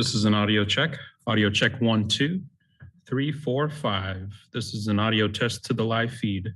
This is an audio check. Audio check 1, 2, 3, 4, 5. This is an audio test to the live feed.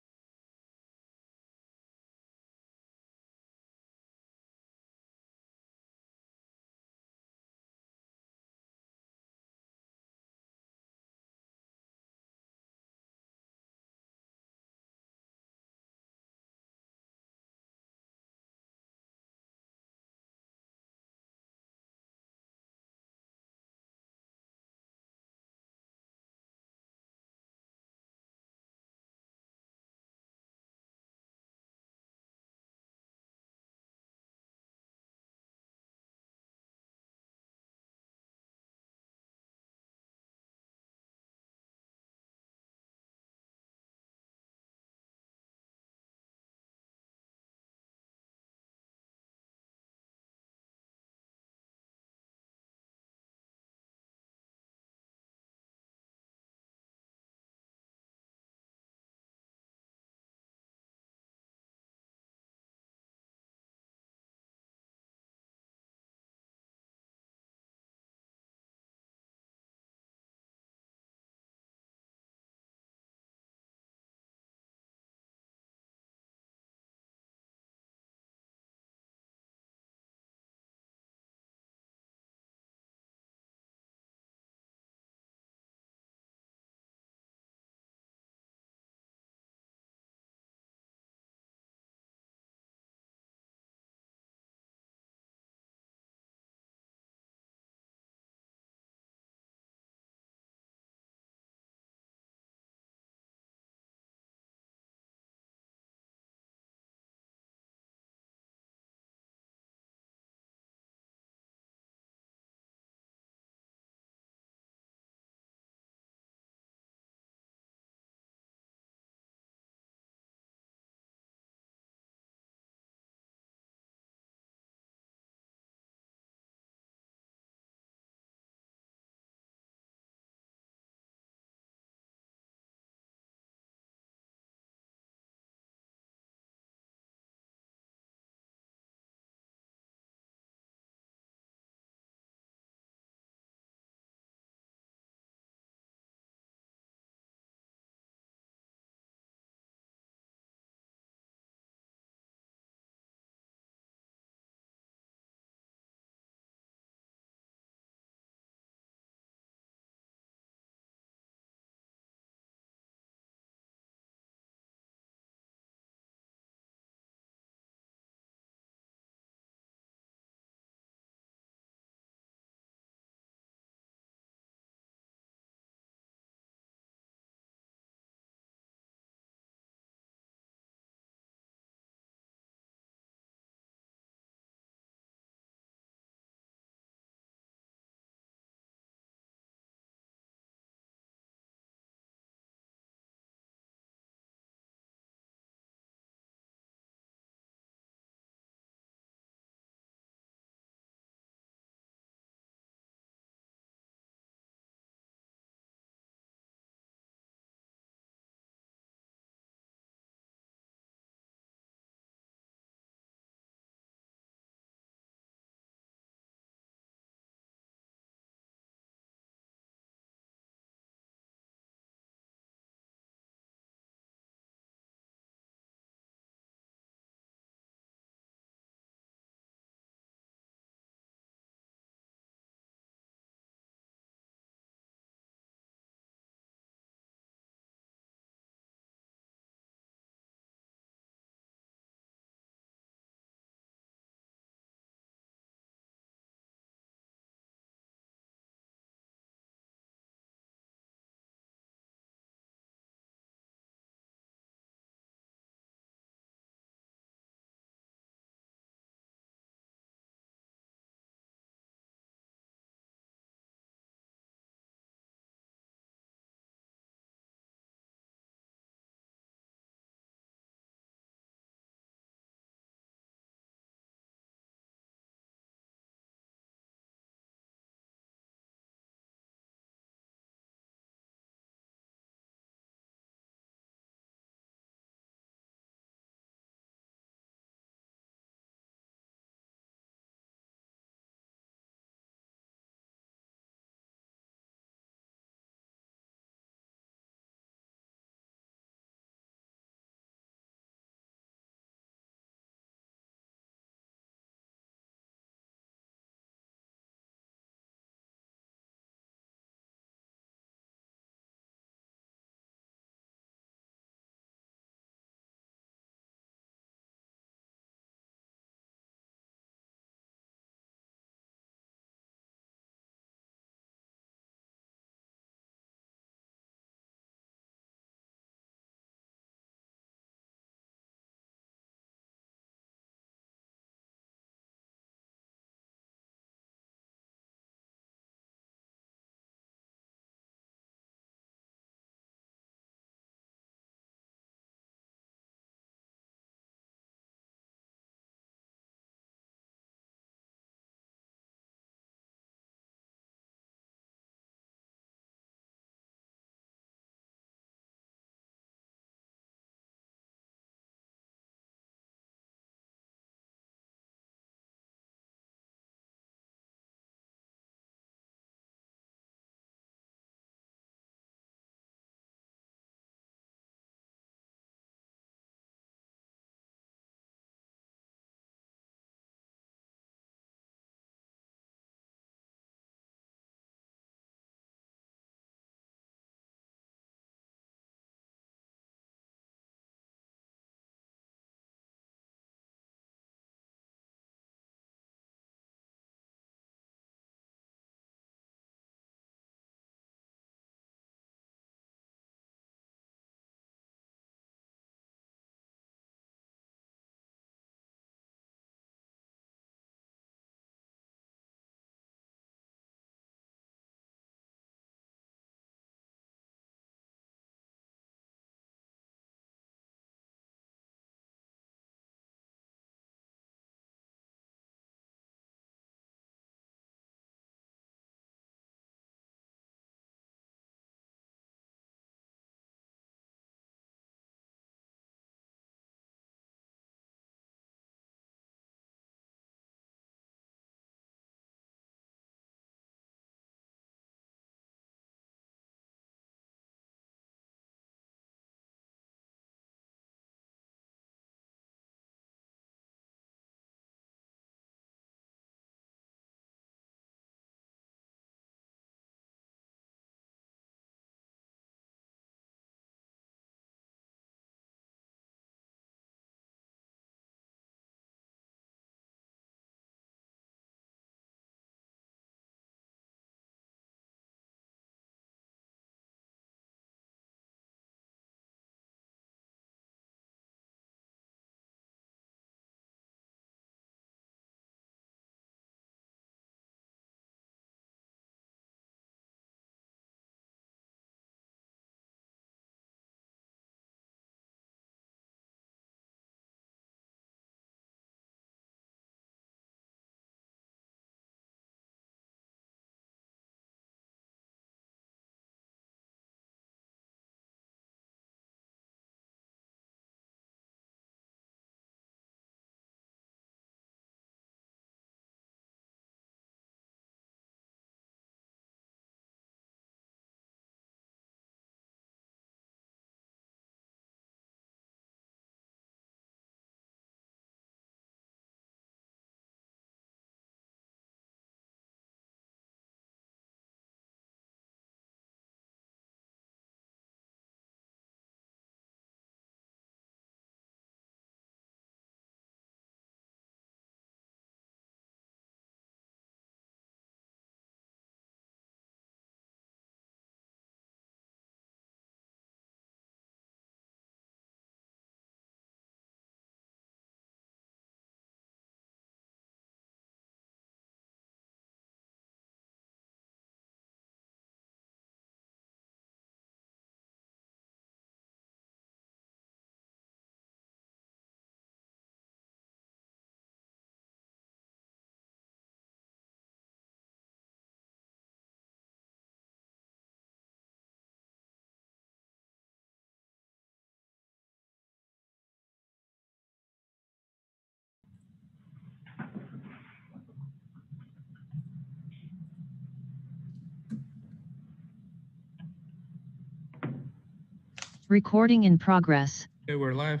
Recording in progress. Okay, we're live.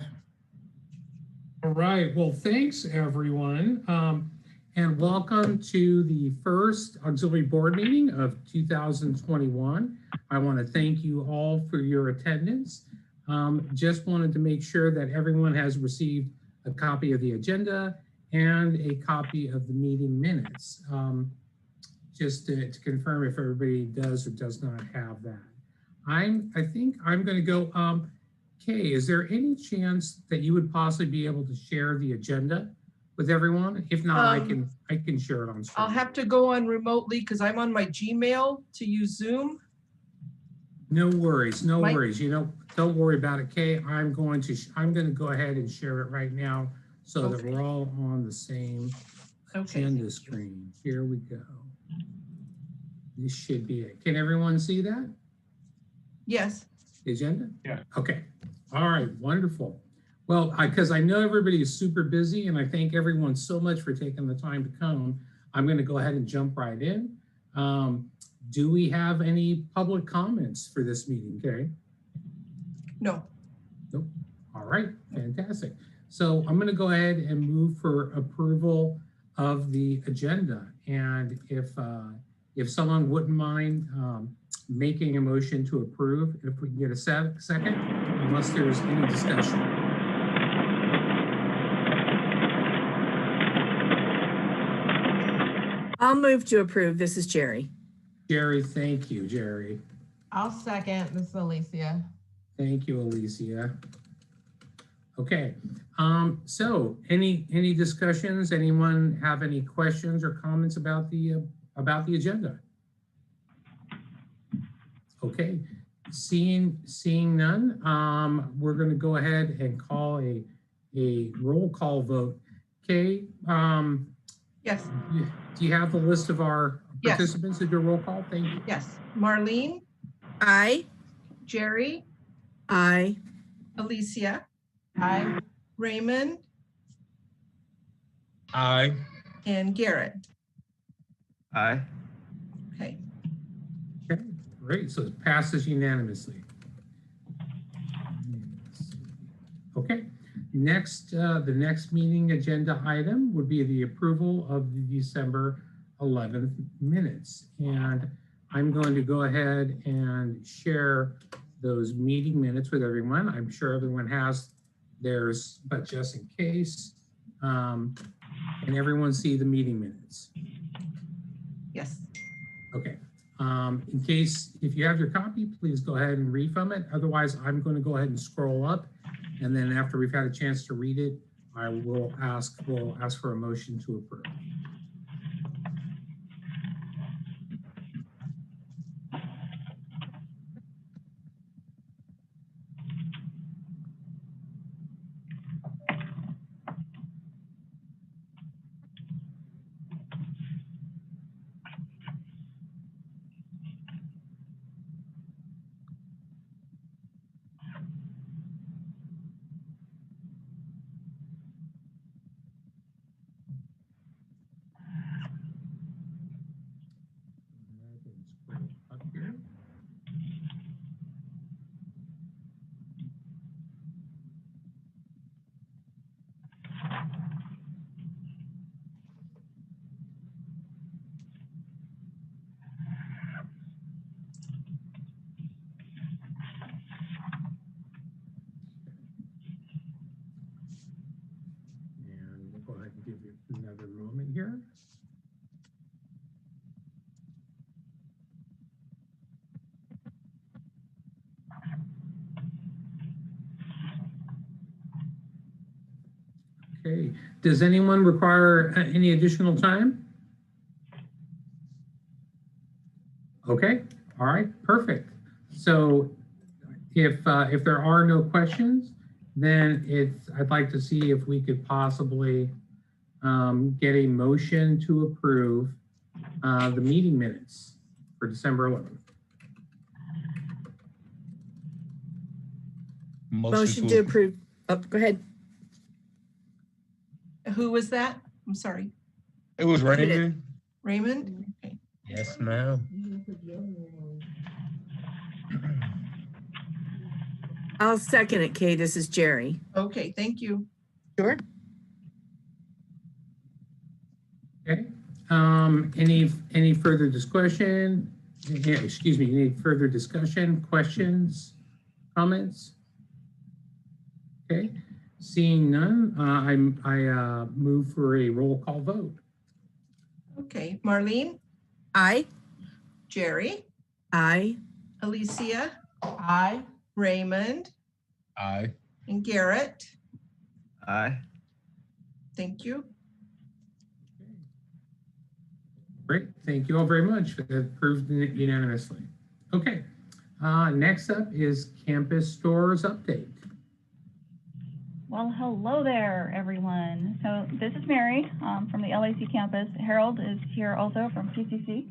All right, well, thanks everyone. And welcome to the first auxiliary board meeting of 2021. I want to thank you all for your attendance. Just wanted to make sure that everyone has received a copy of the agenda and a copy of the meeting minutes. Just to confirm if everybody does or does not have that. I think I'm going to go, Kay, is there any chance that you would possibly be able to share the agenda with everyone? If not, I can share it on screen. I'll have to go on remotely because I'm on my Gmail to use Zoom. No worries, no worries. You know, don't worry about it, Kay. I'm going to go ahead and share it right now so that we're all on the same agenda screen. Here we go. This should be it. Can everyone see that? Yes. The agenda? Yeah. Okay. All right. Wonderful. Well, because I know everybody is super busy and I thank everyone so much for taking the time to come. I'm going to go ahead and jump right in. Do we have any public comments for this meeting, Kay? No. Nope. All right. Fantastic. So I'm going to go ahead and move for approval of the agenda. And if someone wouldn't mind making a motion to approve, if we can get a second, unless there's any discussion. I'll move to approve. This is Jerry. Jerry, thank you, Jerry. I'll second. This is Alicia. Thank you, Alicia. Okay, so any discussions? Anyone have any questions or comments about the agenda? Okay, seeing none, we're going to go ahead and call a roll call vote. Kay, Yes. do you have the list of our participants that do a roll call? Thank you. Yes. Marlene, Aye. Jerry, Aye. Alicia, Aye. Raymond, Aye. and Garrett. Aye. Okay. Okay, great. So it passes unanimously. Okay, next, the next meeting agenda item would be the approval of the December 11th minutes. And I'm going to go ahead and share those meeting minutes with everyone. I'm sure everyone has theirs, but just in case, can everyone see the meeting minutes? Yes. Okay. In case, if you have your copy, please go ahead and read from it. Otherwise, I'm going to go ahead and scroll up. And then after we've had a chance to read it, we'll ask for a motion to approve. Go ahead and give you another moment here. Okay, does anyone require any additional time? Okay, all right, perfect. So if there are no questions, then I'd like to see if we could possibly get a motion to approve the meeting minutes for December 11th. Motion to approve. Oh, go ahead. Who was that? I'm sorry. It was Raymond. Raymond? Okay. Yes, ma'am. I'll second it, Kay. This is Jerry. Okay, thank you. Sure. Okay. Any further discussion? Yeah, excuse me, any further discussion, questions, comments? Okay, seeing none, I move for a roll call vote. Okay, Marlene, Aye. Jerry, Aye. Alicia, Aye. Raymond, Aye. and Garrett. Aye. Thank you. Great, thank you all very much. Approved unanimously. Okay, next up is campus stores update. Well, hello there, everyone. So this is Mary from the LAC campus. Harold is here also from PCC.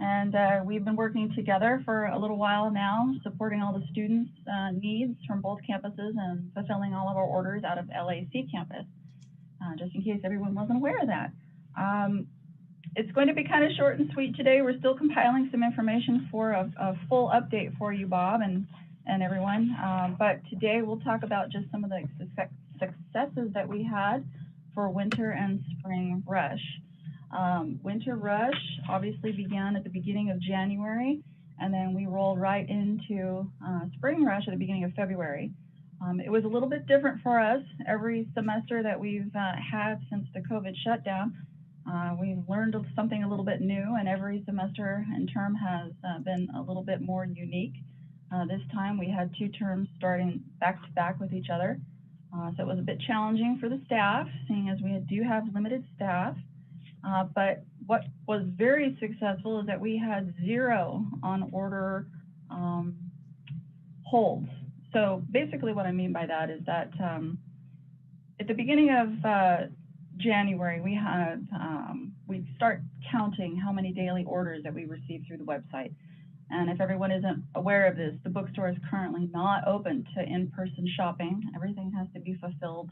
And we've been working together for a little while now, supporting all the students' needs from both campuses and fulfilling all of our orders out of LAC campus, just in case everyone wasn't aware of that. It's going to be kind of short and sweet today. We're still compiling some information for a full update for you, Bob, and everyone. But today we'll talk about just some of the successes that we had for winter and spring rush. Winter rush obviously began at the beginning of January, and then we rolled right into spring rush at the beginning of February. It was a little bit different for us. Every semester that we've had since the COVID shutdown, we've learned something a little bit new, and every semester and term has been a little bit more unique. This time we had 2 terms starting back to back with each other. So it was a bit challenging for the staff, seeing as we do have limited staff. But what was very successful is that we had 0 on order holds. So basically what I mean by that is that at the beginning of January, we start counting how many daily orders that we receive through the website. And if everyone isn't aware of this, the bookstore is currently not open to in-person shopping. Everything has to be fulfilled.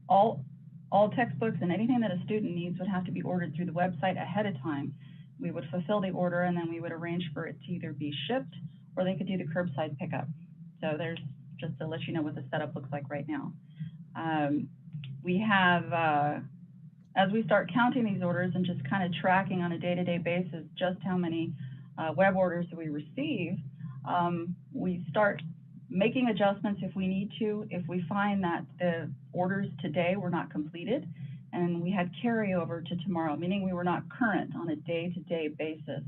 All textbooks and anything that a student needs would have to be ordered through the website ahead of time. We would fulfill the order, and then we would arrange for it to either be shipped or they could do the curbside pickup. So there's just to let you know what the setup looks like right now. We have, as we start counting these orders and just kind of tracking on a day-to-day basis just how many web orders we receive, we start making adjustments if we need to, if we find that the orders today were not completed and we had carryover to tomorrow, meaning we were not current on a day-to-day basis.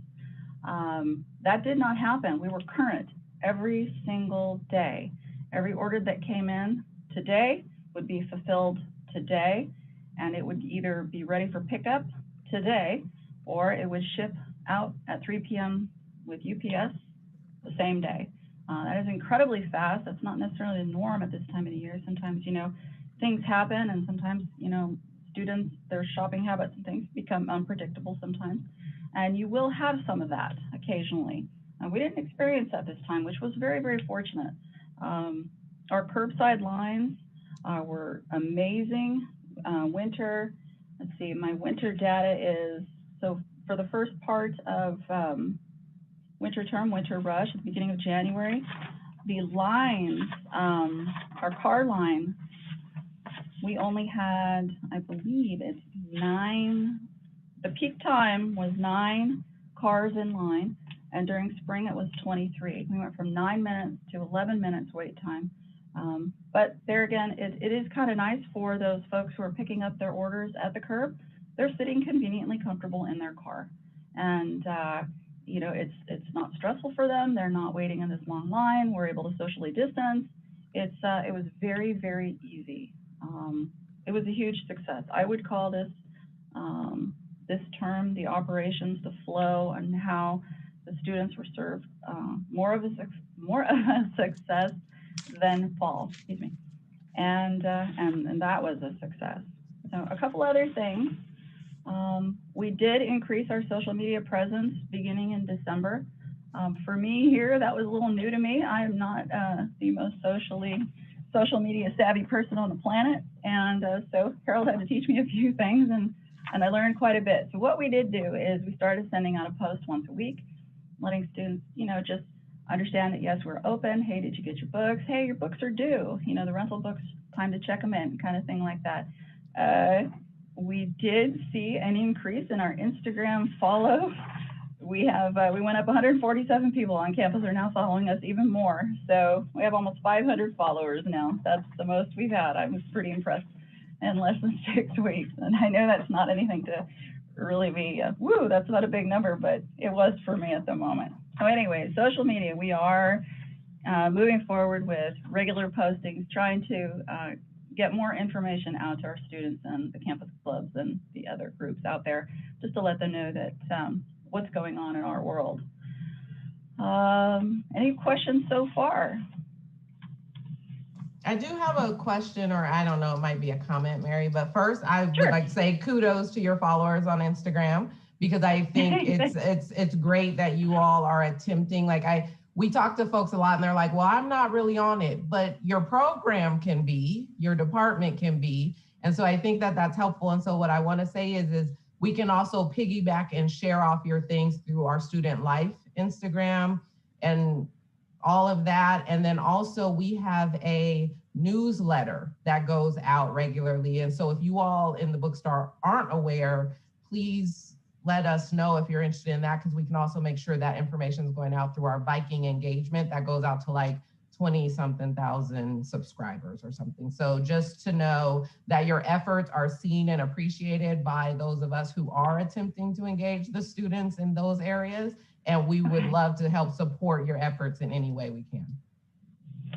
That did not happen. We were current every single day. Every order that came in today would be fulfilled today, and it would either be ready for pickup today, or it would ship out at 3 p.m. with UPS the same day. That is incredibly fast. That's not necessarily the norm at this time of the year. Sometimes, things happen, and sometimes, students, their shopping habits and things become unpredictable sometimes. And you will have some of that occasionally. And we didn't experience that this time, which was very, very fortunate. Our curbside lines were amazing. Winter, let's see, my winter data is, so for the first part of winter term, winter rush at the beginning of January, the lines, our car line, we only had, I believe it's 9, the peak time was 9 cars in line, and during spring it was 23. We went from 9 minutes to 11 minutes wait time. But there again, it is kind of nice for those folks who are picking up their orders at the curb. They're sitting conveniently comfortable in their car. And it's not stressful for them. They're not waiting in this long line. We're able to socially distance. It was very, very easy. It was a huge success. I would call this this term, the operations, the flow, and how the students were served more of a success than fall. Excuse me, and that was a success. So a couple other things. We did increase our social media presence beginning in December. For me here, that was a little new to me. I am not the most social media savvy person on the planet. And so Harold had to teach me a few things, and I learned quite a bit. So what we did do is we started sending out a post once a week, letting students, just understand that, yes, we're open. Hey, did you get your books? Hey, your books are due. You know, the rental books, time to check them in, kind of thing like that. We did see an increase in our Instagram follow. We went up 147 people on campus are now following us, even more. So we have almost 500 followers now. That's the most we've had. I was pretty impressed in less than 6 weeks. And I know that's not anything to really be, woo, that's not a big number, but it was for me at the moment. So anyway, social media, we are moving forward with regular postings, trying to get more information out to our students and the campus clubs and the other groups out there, just to let them know that what's going on in our world. Any questions so far? I do have a question, or I don't know, it might be a comment, Mary, but first I Sure. would like to say kudos to your followers on Instagram, because I think it's great that you all are attempting, we talk to folks a lot and they're like, well, I'm not really on it, but your program can be, your department can be. And so I think that that's helpful. And so what I want to say is we can also piggyback and share off your things through our student life Instagram and all of that. And then also we have a newsletter that goes out regularly. And so if you all in the bookstore aren't aware, please let us know if you're interested in that, because we can also make sure that information is going out through our Viking engagement that goes out to like 20-something thousand subscribers or something. So just to know that your efforts are seen and appreciated by those of us who are attempting to engage the students in those areas. And we would love to help support your efforts in any way we can.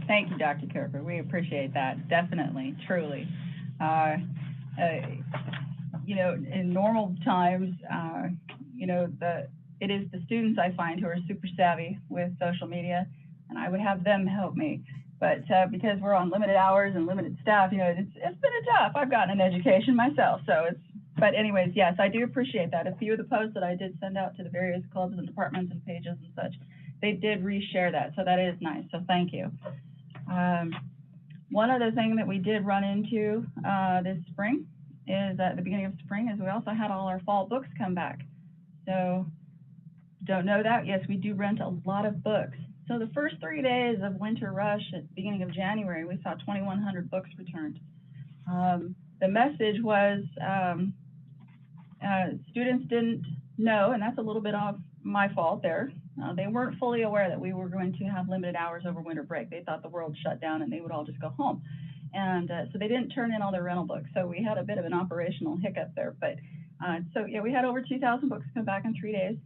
Thank you, Dr. Kirker. We appreciate that, definitely, truly. You know, in normal times, you know, it is the students I find who are super savvy with social media, and I would have them help me. But because we're on limited hours and limited staff, you know, it's been tough. I've gotten an education myself, so but anyways, yes, I do appreciate that. A few of the posts that I did send out to the various clubs and departments and pages and such, they did reshare that, so that is nice, so thank you. One other thing that we did run into this spring is at the beginning of spring is we also had all our fall books come back. So don't know that, yes, we do rent a lot of books. So the first 3 days of winter rush at the beginning of January, we saw 2,100 books returned. The message was students didn't know, and that's a little bit of my fault there. They weren't fully aware that we were going to have limited hours over winter break. They thought the world shut down and they would all just go home. And so they didn't turn in all their rental books. So we had a bit of an operational hiccup there. But so yeah, we had over 2,000 books come back in 3 days,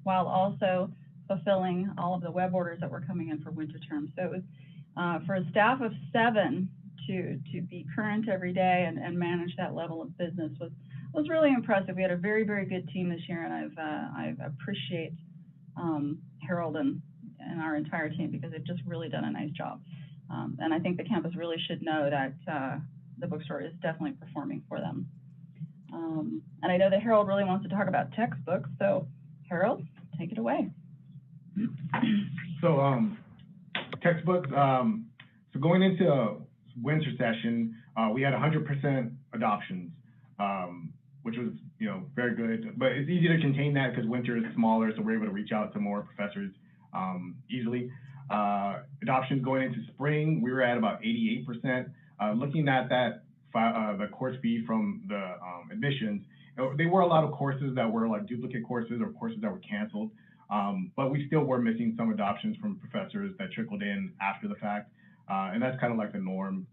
while also fulfilling all of the web orders that were coming in for winter term. So it was for a staff of 7 to be current every day and manage that level of business was really impressive. We had a very, very good team this year, and I appreciate Harold and our entire team, because they've just really done a nice job. And I think the campus really should know that the bookstore is definitely performing for them. And I know that Harold really wants to talk about textbooks, so Harold, take it away. So textbooks, so going into winter session, we had 100% adoptions, which was, you know, very good, but it's easy to contain that because winter is smaller, so we're able to reach out to more professors easily. Adoptions going into spring, we were at about 88%. Looking at that, the course fee from the admissions, there were a lot of courses that were like duplicate courses or courses that were canceled, but we still were missing some adoptions from professors that trickled in after the fact, and that's kind of like the norm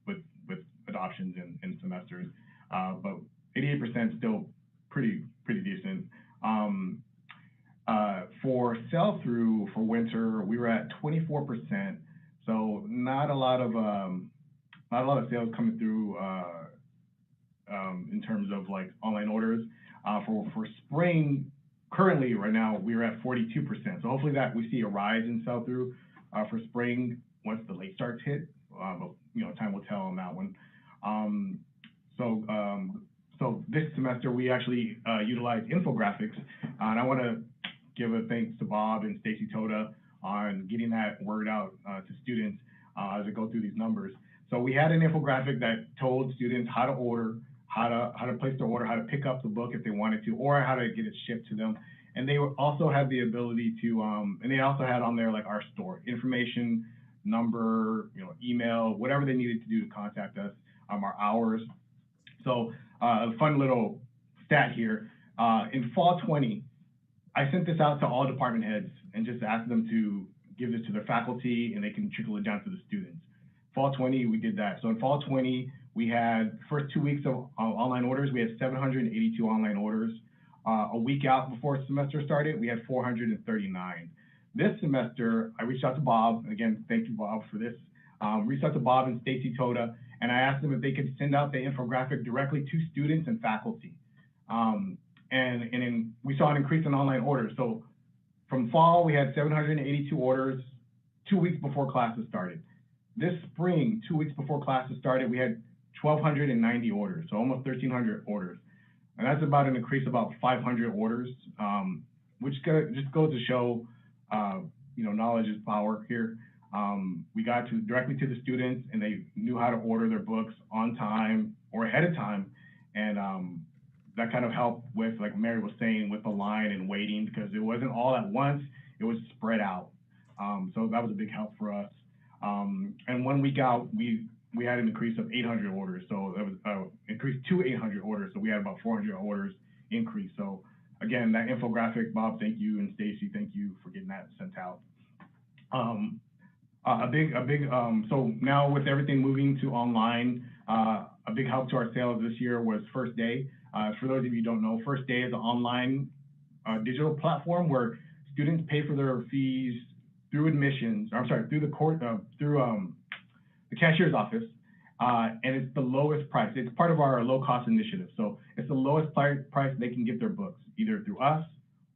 with adoptions in semesters. But 88% is still pretty decent. For sell-through for winter, we were at 24%. So not a lot of sales coming through in terms of like online orders. For spring, currently right now we're at 42%. So hopefully that we see a rise in sell-through for spring once the late starts hit. But you know, time will tell on that one. So this semester we actually utilized infographics, and I want to give a thanks to Bob and Stacy Toda on getting that word out to students as they go through these numbers. So we had an infographic that told students how to order, how to place their order, how to pick up the book if they wanted to, or how to get it shipped to them. And they also had the ability to, and they also had on there like our store information, number, email, whatever they needed to do to contact us, our hours. So a fun little stat here. In fall 20, I sent this out to all department heads and just asked them to give this to their faculty and they can trickle it down to the students. Fall 20, we did that. So in fall 20, we had first 2 weeks of online orders, we had 782 online orders. A week out before semester started, we had 439. This semester, I reached out to Bob, and again, thank you, Bob, for this. Reached out to Bob and Stacy Toda, and I asked them if they could send out the infographic directly to students and faculty. And then we saw an increase in online orders. So from fall, we had 782 orders 2 weeks before classes started. This spring, 2 weeks before classes started, we had 1,290 orders, so almost 1,300 orders. And that's about an increase of about 500 orders, which just goes to show, knowledge is power here. We got directly to the students and they knew how to order their books on time or ahead of time. And that kind of helped with, like Mary was saying, with the line and waiting, because it wasn't all at once, it was spread out. So that was a big help for us. And 1 week out, we had an increase of 800 orders. So that was increased to 800 orders. So we had about 400 orders increase. So again, that infographic, Bob, thank you. And Stacy, thank you for getting that sent out. So now with everything moving to online, a big help to our sales this year was First Day. For those of you who don't know, First Day is an online digital platform where students pay for their fees through admissions, through the court, through the cashier's office, and it's the lowest price. It's part of our low-cost initiative. So it's the lowest price they can get their books, either through us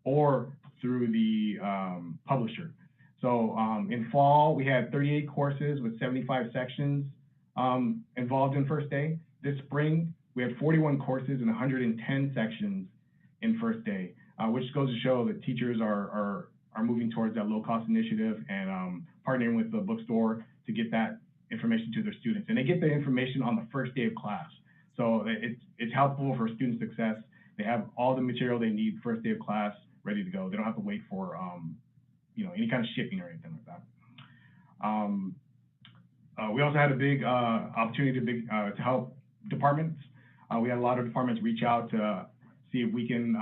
or through the publisher. So in fall, we had 38 courses with 75 sections involved in First Day. This spring, we had 41 courses and 110 sections in First Day, which goes to show that teachers are moving towards that low-cost initiative and partnering with the bookstore to get that information to their students. And they get the information on the first day of class. So it's helpful for student success. They have all the material they need first day of class ready to go. They don't have to wait for any kind of shipping or anything like that. We also had a big opportunity to help departments. We had a lot of departments reach out to see if we can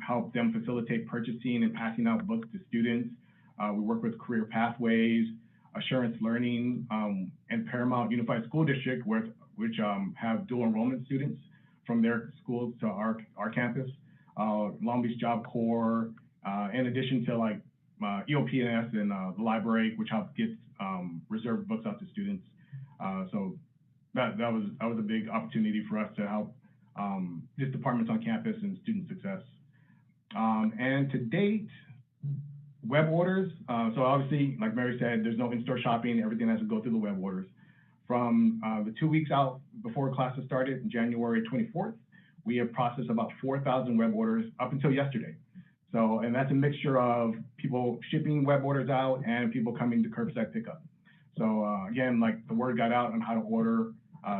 help them facilitate purchasing and passing out books to students. We work with Career Pathways, Assurance Learning, and Paramount Unified School District, which have dual enrollment students from their schools to our campus. Long Beach Job Corps, in addition to like EOP&S and the library, which helps get reserved books out to students. So that was a big opportunity for us to help just departments on campus and student success. And to date, web orders. So obviously, like Mary said, there's no in-store shopping. Everything has to go through the web orders. From the 2 weeks out before classes started, January 24th, we have processed about 4,000 web orders up until yesterday. So, and that's a mixture of people shipping web orders out and people coming to curbside pickup. So again, like the word got out on how to order.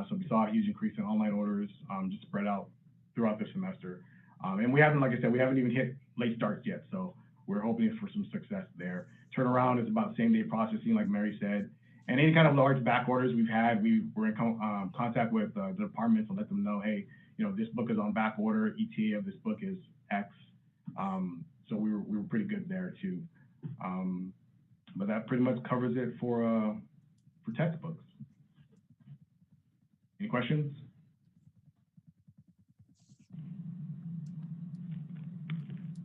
So we saw a huge increase in online orders just spread out throughout the semester. And we haven't, like I said, we haven't even hit late starts yet. So we're hoping for some success there. Turnaround is about same day processing, like Mary said. And any kind of large back orders we've had, we were in contact with the department to let them know, hey, this book is on back order, ETA of this book is X. So we were pretty good there too. But that pretty much covers it for textbooks. Any questions?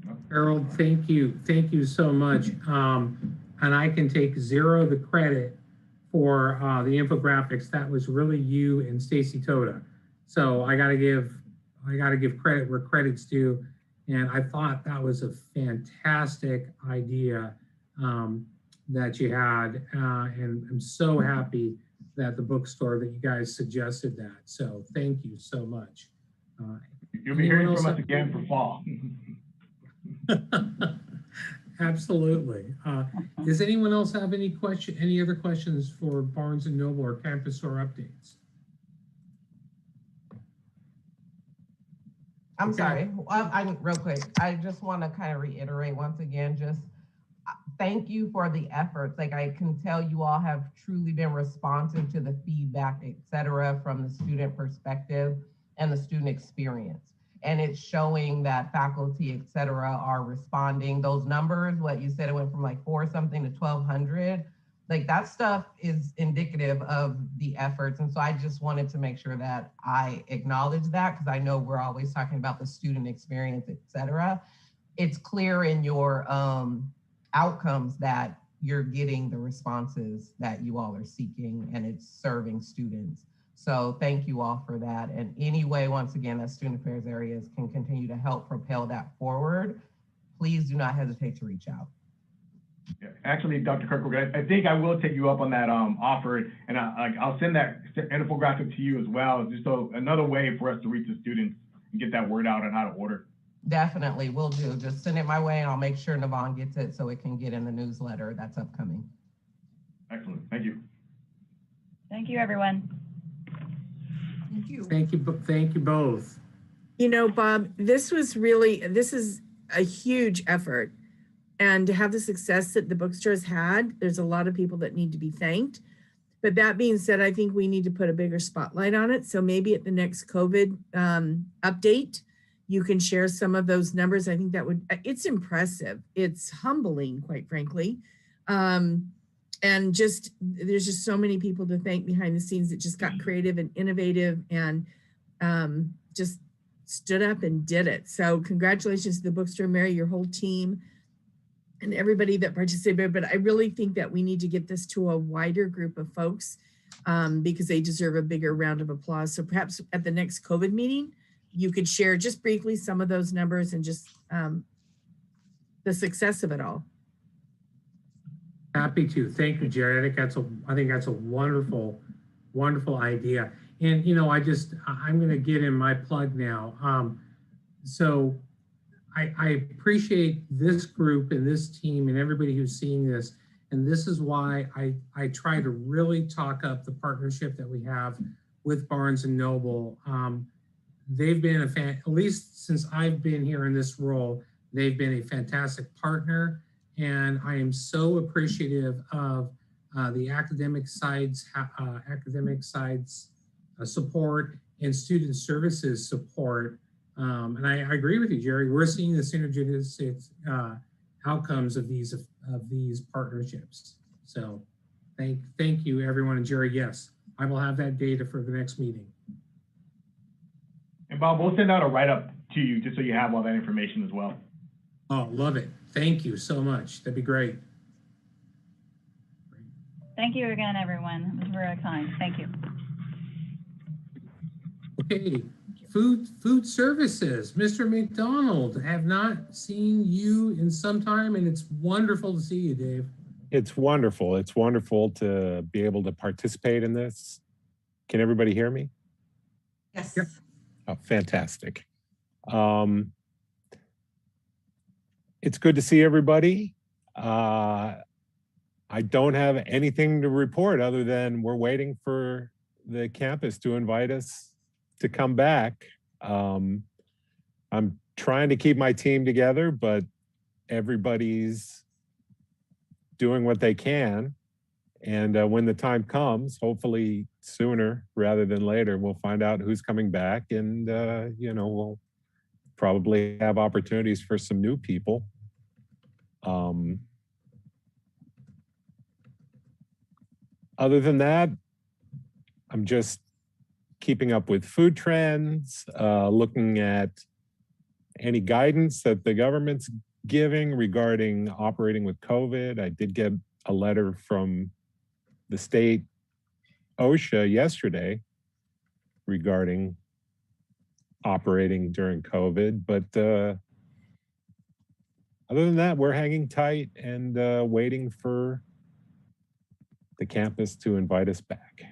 No? Harold, thank you. Thank you so much. And I can take zero the credit for the infographics. That was really you and Stacy Toda. So I gotta give credit where credit's due. And I thought that was a fantastic idea that you had. And I'm so happy that the bookstore that you guys suggested that. So thank you so much. You'll be hearing from us again for fall. Absolutely. Does anyone else have any other questions for Barnes & Noble or campus store updates? I'm Okay. sorry, real quick, I just want to kind of reiterate once again, just thank you for the efforts. Like I can tell you all have truly been responsive to the feedback, et cetera, from the student perspective and the student experience. And it's showing that faculty, et cetera, are responding. Those numbers, what you said, it went from like 4 something to 1,200. Like that stuff is indicative of the efforts. And so I just wanted to make sure that I acknowledge that, because I know we're always talking about the student experience, et cetera. It's clear in your outcomes that you're getting the responses that you all are seeking, and it's serving students. So thank you all for that. And any way, once again, that student affairs areas can continue to help propel that forward, please do not hesitate to reach out. Yeah. Actually, Dr. Kirkwood, I think I will take you up on that offer, and I'll send that infographic to you as well, just so another way for us to reach the students and get that word out on how to order. Definitely, will do. Just send it my way and I'll make sure Navon gets it so it can get in the newsletter that's upcoming. Excellent, thank you. Thank you, everyone. Thank you. Thank you both. You know, Bob, this is a huge effort. And to have the success that the bookstore has had, there's a lot of people that need to be thanked. But that being said, I think we need to put a bigger spotlight on it. So maybe at the next COVID update, you can share some of those numbers. I think that it's impressive. It's humbling, quite frankly. And there's just so many people to thank behind the scenes that just got creative and innovative and just stood up and did it. So congratulations to the bookstore, Mary, your whole team, and everybody that participated. But I really think that we need to get this to a wider group of folks because they deserve a bigger round of applause. So perhaps at the next COVID meeting, you could share just briefly some of those numbers and just the success of it all. Happy to. Thank you, Jerry. I think that's a wonderful, wonderful idea. And you know, I'm going to get in my plug now. So I appreciate this group and this team and everybody who's seeing this. And this is why I try to really talk up the partnership that we have with Barnes and Noble. They've been at least since I've been here in this role, they've been a fantastic partner. And I am so appreciative of the academic side's support and student services support. And I agree with you, Jerry. We're seeing the synergistic outcomes of these partnerships. So thank you, everyone. And Jerry, yes, I will have that data for the next meeting. And Bob, we'll send out a write-up to you just so you have all that information as well. Oh, love it. Thank you so much. That'd be great. Thank you again, everyone. It was very kind. Thank you. Okay, food services. Mr. McDonald, have not seen you in some time, and it's wonderful to see you, Dave. It's wonderful. It's wonderful to be able to participate in this. Can everybody hear me? Yes. Yep. Oh, fantastic. It's good to see everybody. I don't have anything to report other than we're waiting for the campus to invite us to come back. I'm trying to keep my team together, but everybody's doing what they can. And when the time comes, hopefully sooner rather than later, we'll find out who's coming back, and you know, we'll probably have opportunities for some new people. Other than that, I'm just keeping up with food trends, looking at any guidance that the government's giving regarding operating with COVID. I did get a letter from the state OSHA yesterday regarding operating during COVID, but other than that, we're hanging tight and waiting for the campus to invite us back.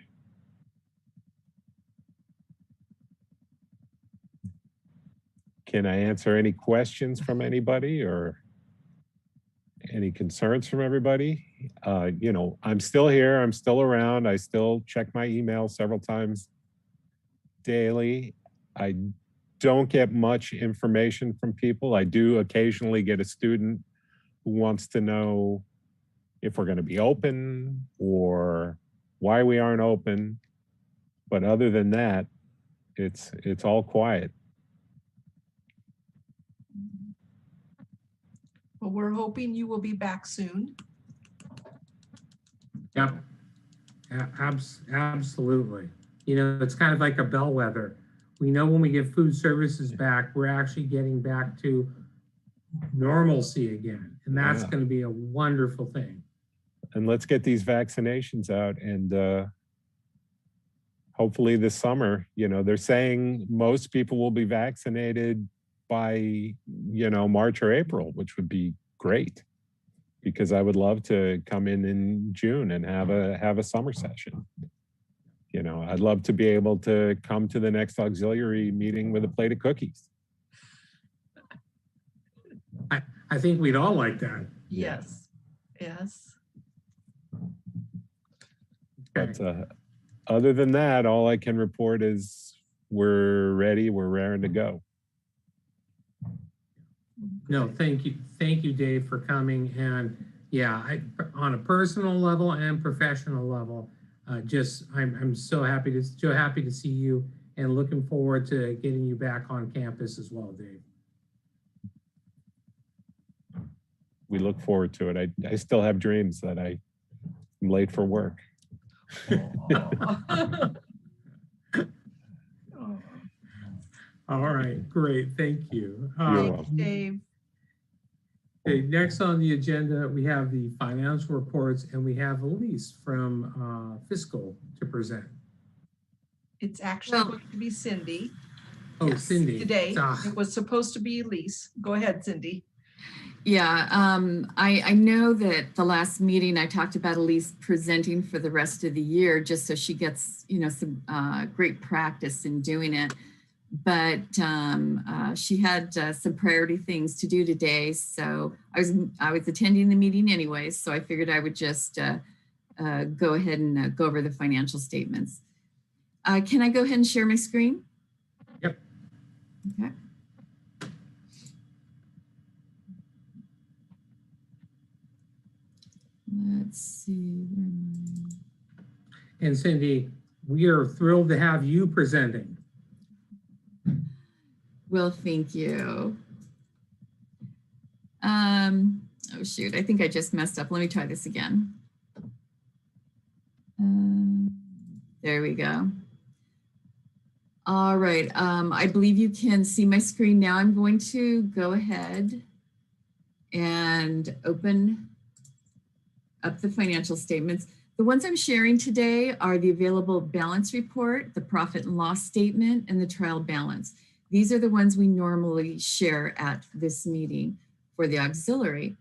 Can I answer any questions from anybody or any concerns from everybody? You know, I'm still here, I'm still around. I still check my email several times daily. I don't get much information from people. I do occasionally get a student who wants to know if we're going to be open or why we aren't open. But other than that, it's all quiet. Well, we're hoping you will be back soon. Yep. Absolutely. You know, it's kind of like a bellwether. We know when we get food services back, we're actually getting back to normalcy again. And that's Yeah. going to be a wonderful thing. And let's get these vaccinations out, and hopefully this summer, you know, they're saying most people will be vaccinated by, you know, March or April, which would be great, because I would love to come in June and have a summer session. You know, I'd love to be able to come to the next auxiliary meeting with a plate of cookies. I think we'd all like that. Yes. Yes. But other than that, all I can report is we're ready, we're raring to go. No, thank you, Dave, for coming. And yeah, on a personal level and professional level, I'm so happy to see you, and looking forward to getting you back on campus as well, Dave. We look forward to it. I still have dreams that I'm late for work. All right, great, thank you. You're welcome. Dave. Okay, next on the agenda, we have the financial reports, and we have Elise from fiscal to present. It's actually going to be Cindy Oh, Yes, Cindy. today. Ah, It was supposed to be Elise. Go ahead, Cindy. Yeah, I know that the last meeting I talked about Elise presenting for the rest of the year, just so she gets, you know, some great practice in doing it. But she had some priority things to do today, so I was attending the meeting anyways. So I figured I would just go ahead and go over the financial statements. Can I go ahead and share my screen? Yep. Okay. Let's see. And Cindy, we are thrilled to have you presenting. Well, thank you. Oh shoot, I think I just messed up. Let me try this again. There we go. All right, I believe you can see my screen now. I'm going to go ahead and open up the financial statements. The ones I'm sharing today are the available balance report, the profit and loss statement, and the trial balance. These are the ones we normally share at this meeting for the auxiliary.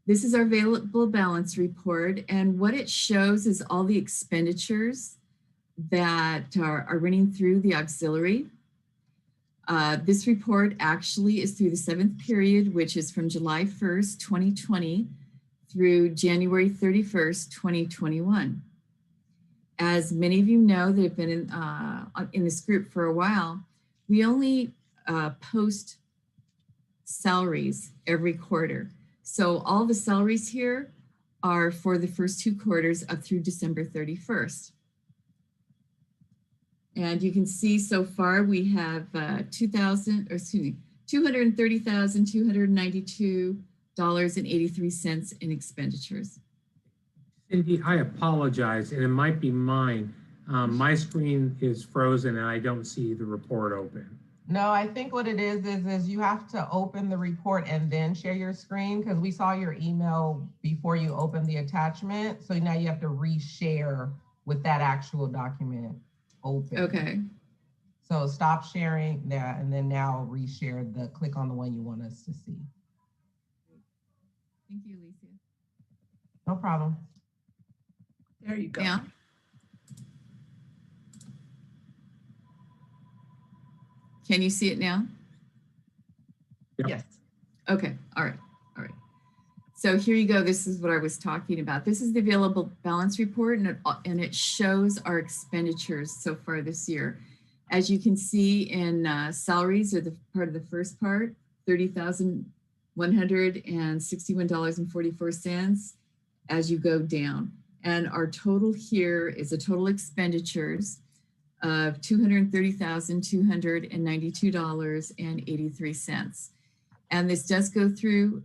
This is our available balance report, and what it shows is all the expenditures that are running through the auxiliary. This report actually is through the 7th period, which is from July 1st, 2020 through January 31st, 2021. As many of you know that have been in this group for a while, we only post salaries every quarter. So all the salaries here are for the first 2 quarters up through December 31st. And you can see so far we have $230,292.83 in expenditures. Cindy, I apologize, and it might be mine. My screen is frozen and I don't see the report open. No, I think what it is you have to open the report and then share your screen, because we saw your email before you opened the attachment. So now you have to reshare with that actual document open. Okay. So stop sharing that and then now reshare click on the one you want us to see. Thank you, Alicia. No problem. There you go. Yeah. Can you see it now? Yep. Yes. Okay, all right. So here you go. This is what I was talking about. This is the available balance report, and it shows our expenditures so far this year. As you can see in salaries are the part of the first part, $30,161.44 as you go down. And our total here is a total expenditures of $230,292.83. And this does go through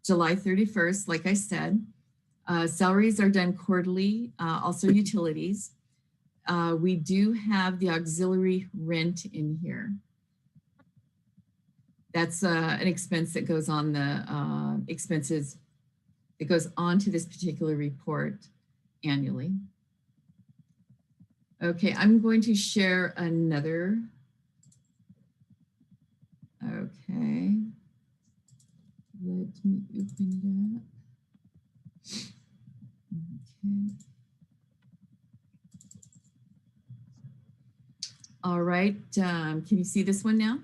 July 31st, like I said. Salaries are done quarterly, also utilities. We do have the auxiliary rent in here. That's an expense that goes on the expenses. It goes onto this particular report annually. Okay, I'm going to share another. Okay. Let me open it up. Okay. All right, can you see this one now?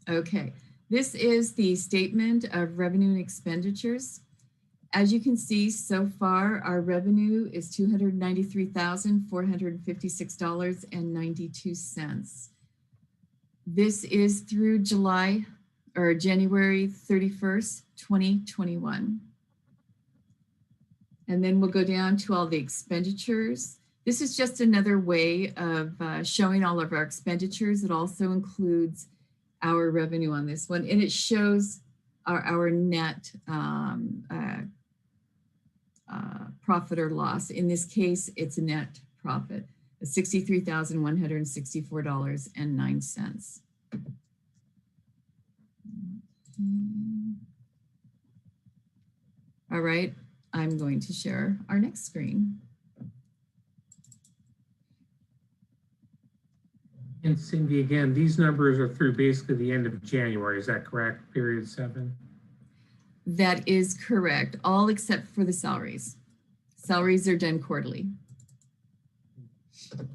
Okay, this is the statement of revenue and expenditures. As you can see, so far, our revenue is $293,456.92. This is through January 31st, 2021. And then we'll go down to all the expenditures. This is just another way of showing all of our expenditures. It also includes our revenue on this one, and it shows our net profit or loss. In this case, it's a net profit of $63,164.09. All right, I'm going to share our next screen. And Cindy, again, these numbers are through basically the end of January. Is that correct? Period 7? That is correct, all except for the salaries. Salaries are done quarterly. Okay.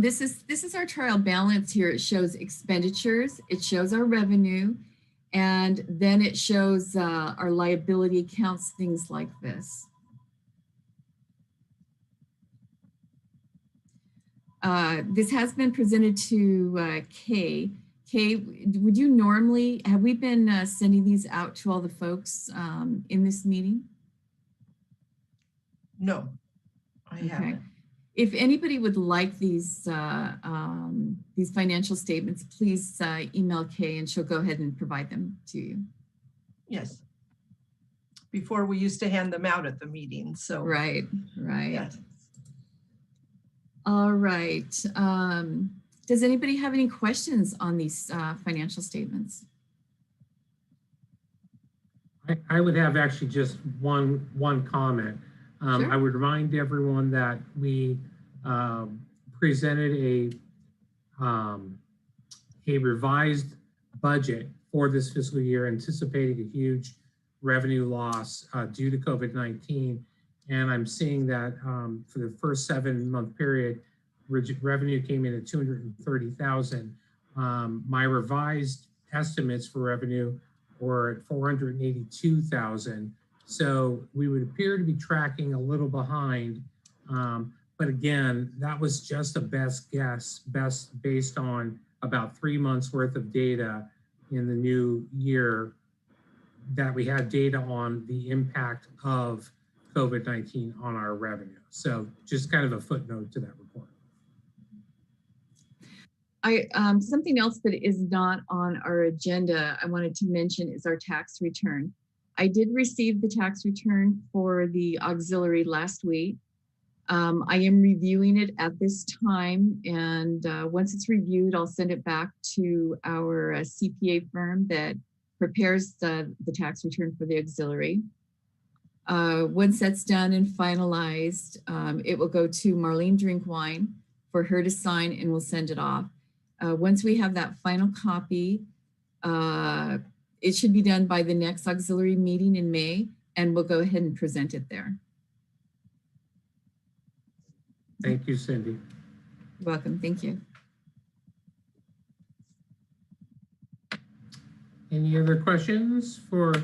This is our trial balance here. It shows expenditures, it shows our revenue, and then it shows our liability accounts, things like this. This has been presented to Kay. Kay, would you normally, have we been sending these out to all the folks in this meeting? No, I haven't. If anybody would like these financial statements, please email Kay and she'll go ahead and provide them to you. Yes. Before we used to hand them out at the meeting, so. Right. Yeah. All right. Does anybody have any questions on these financial statements? I would have actually just one comment. Sure. I would remind everyone that we presented a revised budget for this fiscal year, anticipating a huge revenue loss due to COVID-19. And I'm seeing that for the first 7-month period, revenue came in at 230,000. My revised estimates for revenue were at 482,000. So we would appear to be tracking a little behind. But again, that was just a best guess, based on about 3 months worth of data in the new year that we had data on the impact of COVID-19 on our revenue. So just kind of a footnote to that report. Something else that is not on our agenda I wanted to mention is our tax return. I did receive the tax return for the auxiliary last week. I am reviewing it at this time, and once it's reviewed, I'll send it back to our CPA firm that prepares the tax return for the auxiliary. Once that's done and finalized, it will go to Marlene Drinkwine for her to sign, and we'll send it off. Once we have that final copy, it should be done by the next auxiliary meeting in May, and we'll go ahead and present it there. Thank you, Cindy. You're welcome. Thank you. Any other questions for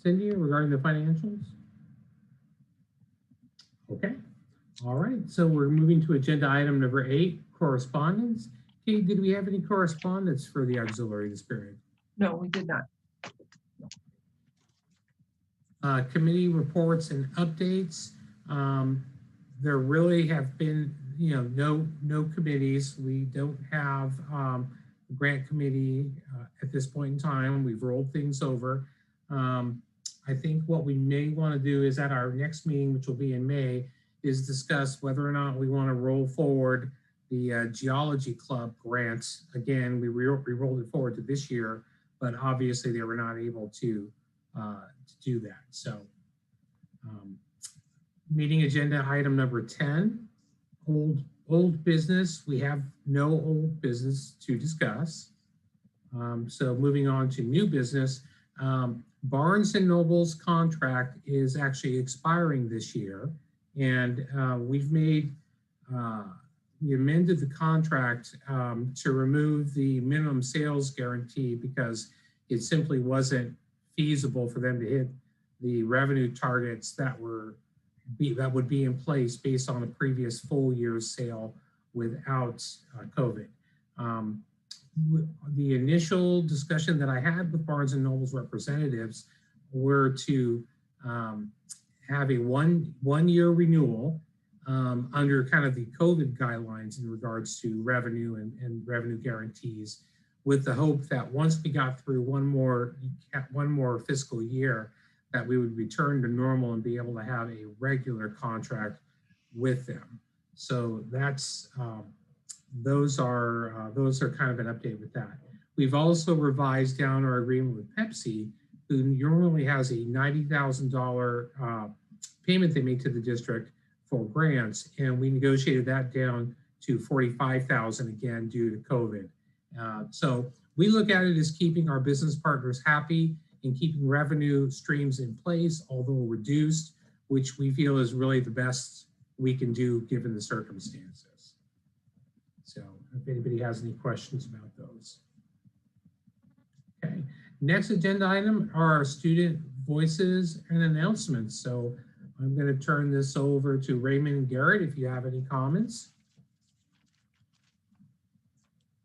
Cindy regarding the financials? Okay. All right. So we're moving to agenda item number 8, correspondence. Kate, did we have any correspondence for the auxiliary this period? No, we did not. Committee reports and updates. There really have been, no committees. We don't have a grant committee at this point in time. We've rolled things over. I think what we may want to do is at our next meeting, which will be in May, is discuss whether or not we want to roll forward the geology club grants. Again, we rolled it forward to this year, but obviously they were not able to do that. So meeting agenda item number 10, old business. We have no old business to discuss. So moving on to new business, Barnes and Noble's contract is actually expiring this year. And we amended the contract to remove the minimum sales guarantee because it simply wasn't feasible for them to hit the revenue targets that would be in place based on a previous full year's sale without COVID. The initial discussion that I had with Barnes and Noble's representatives were to have a one-year renewal under kind of the COVID guidelines in regards to revenue and revenue guarantees, with the hope that once we got through one more fiscal year, that we would return to normal and be able to have a regular contract with them. So that's those are kind of an update with that. We've also revised down our agreement with Pepsi, who normally has a $90,000 payment they make to the district for grants, and we negotiated that down to $45,000 again due to COVID. So we look at it as keeping our business partners happy and keeping revenue streams in place, although reduced, which we feel is really the best we can do given the circumstances. So if anybody has any questions about those. Okay, next agenda item are our student voices and announcements. So I'm going to turn this over to Raymond and Garrett if you have any comments.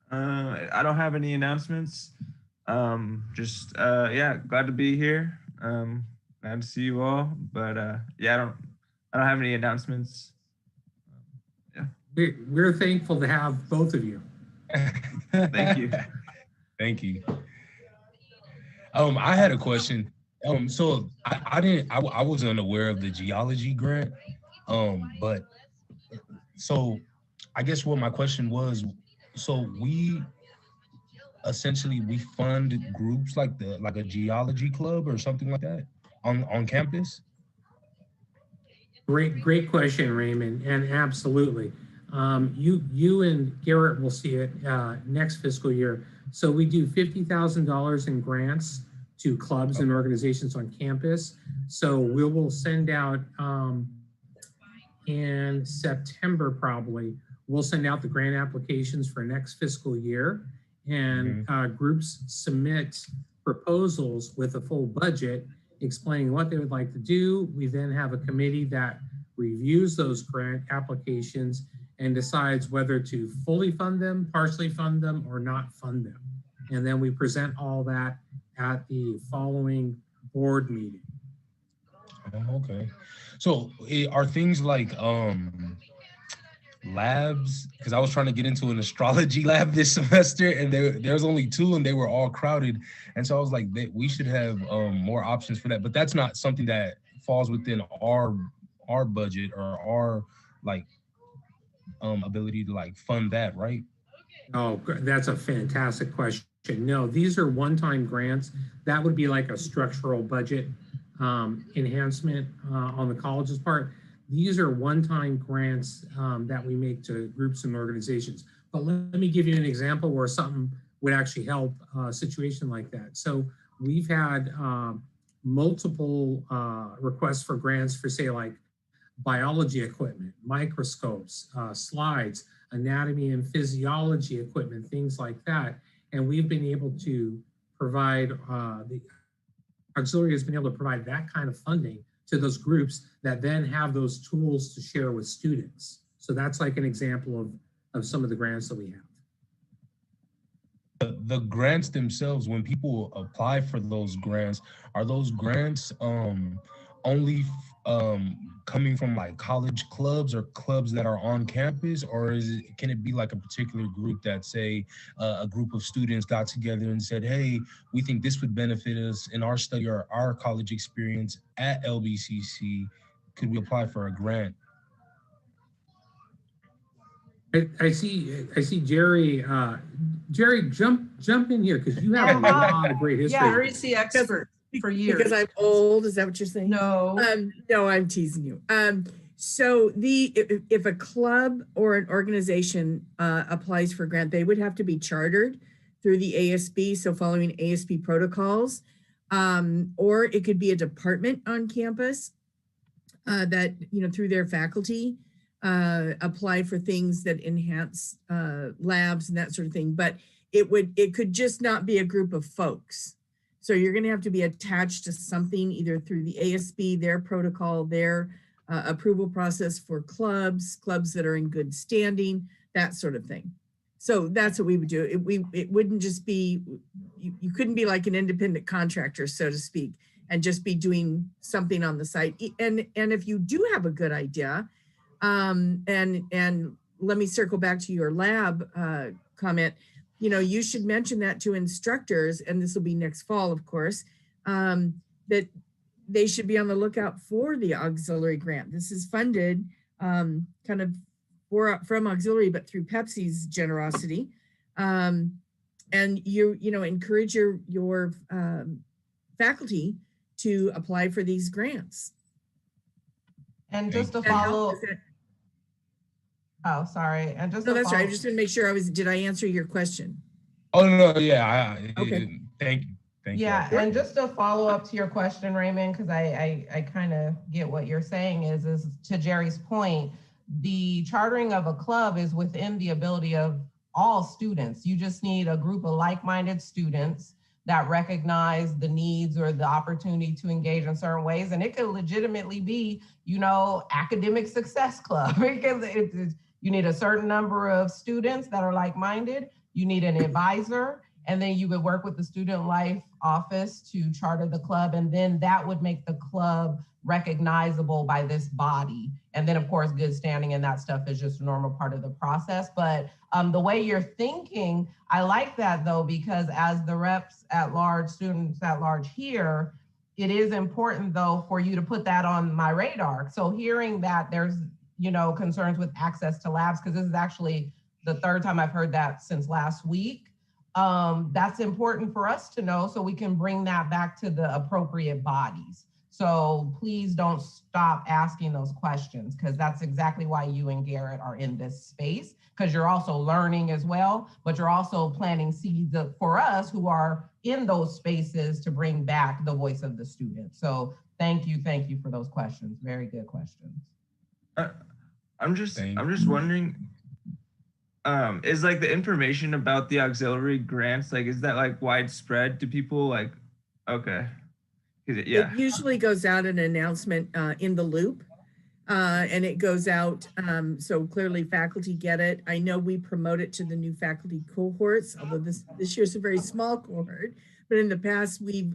I don't have any announcements. Yeah, glad to be here. Glad to see you all. But yeah, I don't have any announcements. We're thankful to have both of you. Thank you. Thank you. I had a question. So I was unaware of the geology grant. But so I guess what my question was, so we fund groups like a geology club or something like that on campus? Great question, Raymond, and absolutely. You and Garrett will see it next fiscal year. So we do $50,000 in grants to clubs and organizations on campus. So we will send out in September probably, we'll send out the grant applications for next fiscal year, and groups submit proposals with a full budget explaining what they would like to do. We then have a committee that reviews those grant applications and decides whether to fully fund them, partially fund them, or not fund them. And then we present all that at the following board meeting. Okay. So are things like labs, because I was trying to get into an astrology lab this semester and there's only 2 and they were all crowded. And so I was like, we should have more options for that, but that's not something that falls within our budget or our ability to fund that, right? Oh, that's a fantastic question. No, these are one-time grants. That would be like a structural budget enhancement on the college's part. These are one-time grants that we make to groups and organizations. But let me give you an example where something would actually help a situation like that. So we've had multiple requests for grants for, say, like biology equipment, microscopes, slides, anatomy and physiology equipment, things like that. And we've been able to provide, the auxiliary has been able to provide that kind of funding to those groups that then have those tools to share with students. So that's like an example of some of the grants that we have. The grants themselves, when people apply for those grants, are those grants only coming from like college clubs or clubs that are on campus, or can it be like a particular group that, say, a group of students got together and said, hey, we think this would benefit us in our study or our college experience at LBCC, could we apply for a grant? I see Jerry. Jerry, jump in here because you have a lot of great history. Yeah, Jerry's the expert for years. Because I'm old, is that what you're saying? No. No, I'm teasing you. So if a club or an organization applies for a grant, they would have to be chartered through the ASB, so following ASB protocols, or it could be a department on campus that, through their faculty apply for things that enhance labs and that sort of thing. But it could just not be a group of folks. So you're going to have to be attached to something either through the ASB, their protocol, their approval process for clubs that are in good standing, that sort of thing. So that's what we would do. It wouldn't just be, you couldn't be like an independent contractor, so to speak, and just be doing something on the site. And if you do have a good idea, and let me circle back to your lab comment, you should mention that to instructors, and this will be next fall, of course, that they should be on the lookout for the auxiliary grant. This is funded kind of from auxiliary, but through Pepsi's generosity. And encourage your faculty to apply for these grants. And just to follow, oh, sorry. And just no, that's right. I just didn't make sure did I answer your question? Oh, no, yeah. Okay. Thank you. Yeah, and just to follow up to your question, Raymond, because I kind of get what you're saying is to Jerry's point, the chartering of a club is within the ability of all students. You just need a group of like-minded students that recognize the needs or the opportunity to engage in certain ways. And it could legitimately be, academic success club. Because you need a certain number of students that are like-minded. You need an advisor, and then you would work with the student life office to charter the club. And then that would make the club recognizable by this body. And then of course, good standing and that stuff is just a normal part of the process. But the way you're thinking, I like that though, because as the reps at large, students at large here, it is important though for you to put that on my radar. So hearing that there's, concerns with access to labs, because this is actually the third time I've heard that since last week. That's important for us to know so we can bring that back to the appropriate bodies. So please don't stop asking those questions, because that's exactly why you and Garrett are in this space, because you're also learning as well, but you're also planting seeds for us who are in those spaces to bring back the voice of the student. So thank you for those questions. Very good questions. I'm just wondering, is like the information about the auxiliary grants, like, is that like widespread to people? Like, okay. Yeah. It usually goes out an announcement in the loop, and it goes out, so clearly faculty get it. I know we promote it to the new faculty cohorts, although this year's a very small cohort, but in the past we've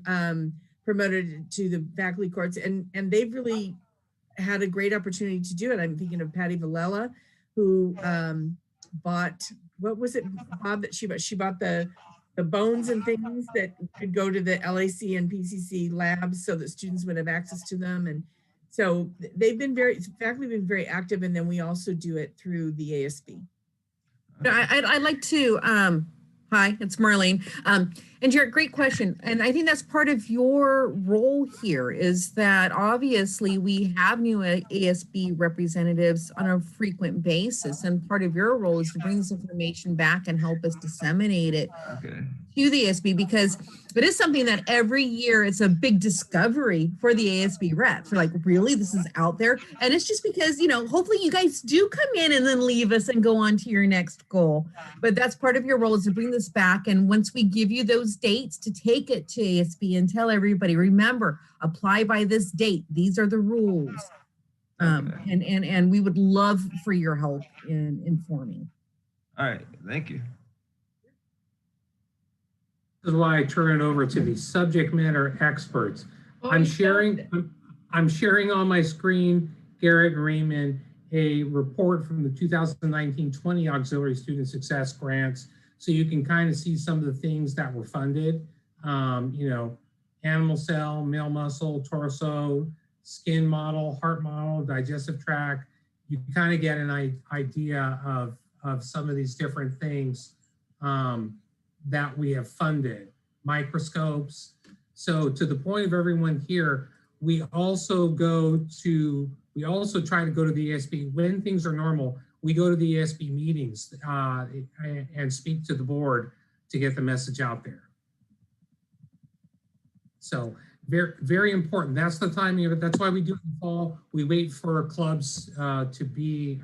promoted it to the faculty cohorts, and they've really had a great opportunity to do it. I'm thinking of Patty Villela, who bought, what was it, Bob, that she bought the bones and things that could go to the LAC and PCC labs so that students would have access to them. And so they've been faculty have been very active, and then we also do it through the ASB. I'd like to, hi, it's Marlene. And Jared, great question. And I think that's part of your role here is that obviously we have new ASB representatives on a frequent basis. And part of your role is to bring this information back and help us disseminate it to the ASB, because it is something that every year it's a big discovery for the ASB reps. They're like, really, this is out there? And it's just because, you know, hopefully you guys do come in and then leave us and go on to your next goal. But that's part of your role, is to bring this back. And once we give you those dates, to take it to ASB and tell everybody, remember, apply by this date. These are the rules. And we would love for your help in informing. All right, thank you. This is why I turn it over to the subject matter experts. I'm sharing on my screen, Garrett and Raymond, a report from the 2019-20 Auxiliary Student Success Grants. So you can kind of see some of the things that were funded. You know, animal cell, male muscle, torso, skin model, heart model, digestive tract. You kind of get an idea of some of these different things that we have funded, microscopes. So to the point of everyone here, we also try to go to the ASB when things are normal. We go to the ASB meetings and speak to the board to get the message out there. So very, very important. That's the timing of it. That's why we do it in the fall. We wait for clubs to be,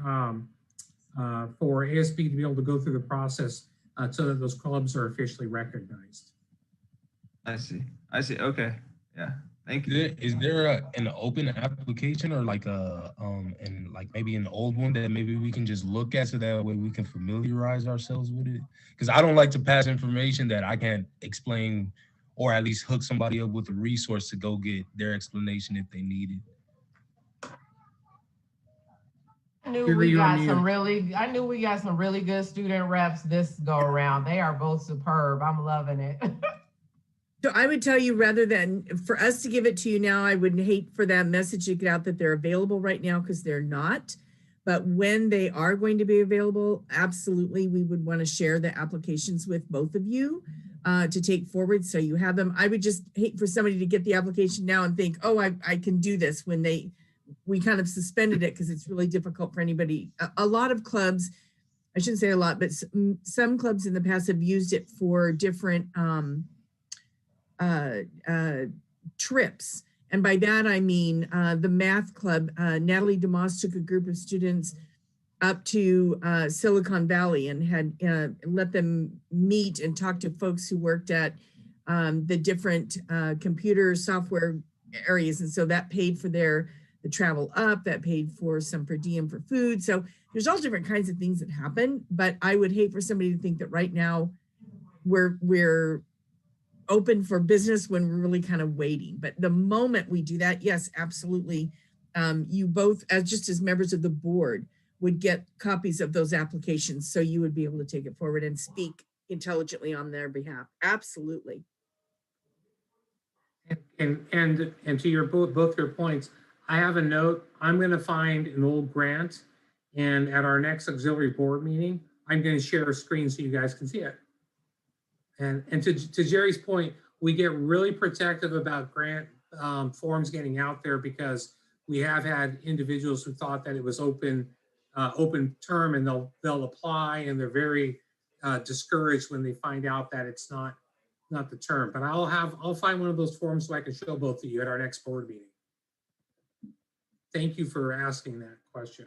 for ASB to be able to go through the process so that those clubs are officially recognized. I see. Okay. Yeah. Thank you. Is there an open application, or like and like maybe an old one that maybe we can just look at, so that way we can familiarize ourselves with it? Because I don't like to pass information that I can't explain, or at least hook somebody up with a resource to go get their explanation if they need it. I knew we got some really good student reps this go around. They are both superb. I'm loving it. So I would tell you, rather than for us to give it to you now, I would hate for that message to get out that they're available right now, because they're not. But when they are going to be available, absolutely, we would want to share the applications with both of you to take forward, so you have them. I would just hate for somebody to get the application now and think, oh, I can do this, when we kind of suspended it because it's really difficult for anybody. A lot of clubs, I shouldn't say a lot, but some clubs in the past have used it for different trips. And by that, I mean the math club, Natalie DeMoss took a group of students up to Silicon Valley and had let them meet and talk to folks who worked at the different computer software areas. And so that paid for the travel up, that paid for some per diem for food. So there's all different kinds of things that happen, but I would hate for somebody to think that right now we're open for business when we're really kind of waiting. But the moment we do that, yes, absolutely. You both, as members of the board, would get copies of those applications, so you would be able to take it forward and speak intelligently on their behalf. Absolutely. And to your both your points, I have a note. I'm going to find an old grant, and at our next auxiliary board meeting, I'm going to share a screen so you guys can see it. And to Jerry's point, we get really protective about grant forms getting out there, because we have had individuals who thought that it was open term, and they'll apply, and they're very discouraged when they find out that it's not the term. But I'll find one of those forms so I can show both of you at our next board meeting. Thank you for asking that question.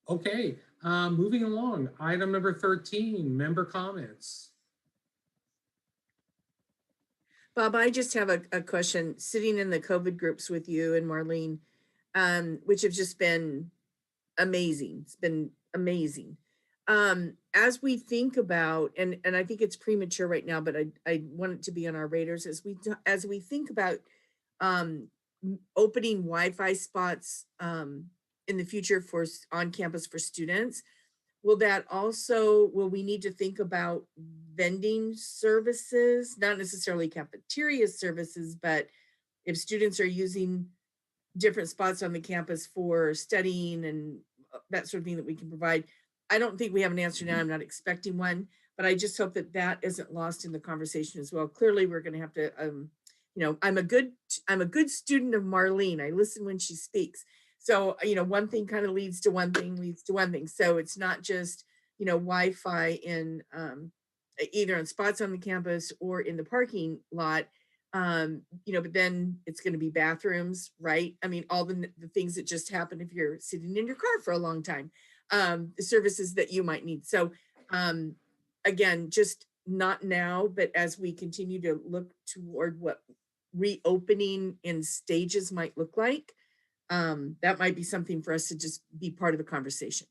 Okay, moving along. Item number 13, member comments. Bob, I just have a question. Sitting in the COVID groups with you and Marlene, which have just been amazing. It's been amazing. As we think about, and I think it's premature right now, but I want it to be on our radars as we think about opening Wi-Fi spots in the future for on campus for students. Will we need to think about vending services, not necessarily cafeteria services, but if students are using different spots on the campus for studying and that sort of thing that we can provide? I don't think we have an answer now. I'm not expecting one, but I just hope that isn't lost in the conversation as well. Clearly, we're going to have to, I'm a good student of Marlene. I listen when she speaks. So, one thing kind of leads to one thing. So it's not just, Wi-Fi either on spots on the campus or in the parking lot. But then it's going to be bathrooms, right? I mean, all the things that just happen if you're sitting in your car for a long time, the services that you might need. So again, just not now, but as we continue to look toward what reopening in stages might look like, that might be something for us to just be part of the conversation.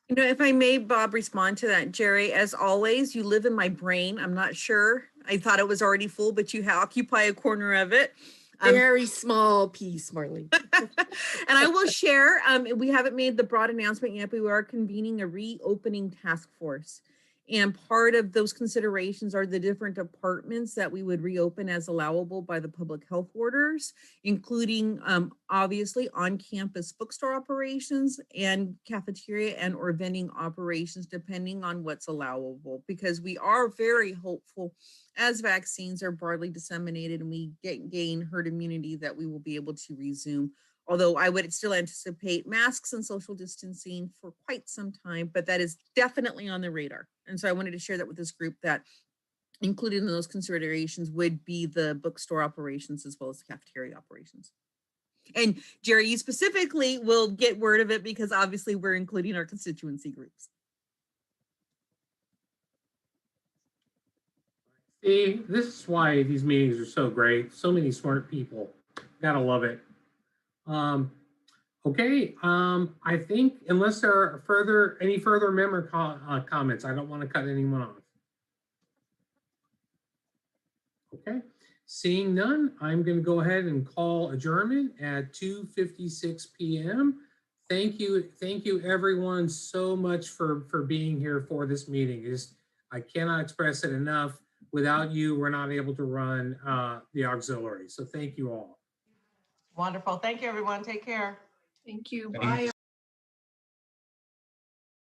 If I may, Bob, respond to that, Jerry, as always, you live in my brain. I'm not sure. I thought it was already full, but you occupy a corner of it. Very small piece, Marlene. And I will share, we haven't made the broad announcement yet, but we are convening a reopening task force. And part of those considerations are the different departments that we would reopen as allowable by the public health orders, including obviously on-campus bookstore operations and cafeteria and or vending operations, depending on what's allowable, because we are very hopeful as vaccines are broadly disseminated and we gain herd immunity that we will be able to resume. Although I would still anticipate masks and social distancing for quite some time, but that is definitely on the radar. And so I wanted to share that with this group, that included in those considerations would be the bookstore operations as well as the cafeteria operations. And Jerry, you specifically will get word of it because obviously we're including our constituency groups. See, this is why these meetings are so great. So many smart people. Gotta love it. Okay, I think unless there are any further member comments, I don't want to cut anyone off. Okay, seeing none, I'm going to go ahead and call adjournment at 2:56 p.m. Thank you everyone so much for being here for this meeting. I cannot express it enough. Without you, we're not able to run the auxiliary. So thank you all. Wonderful. Thank you, everyone. Take care. Thank you. Thanks. Bye.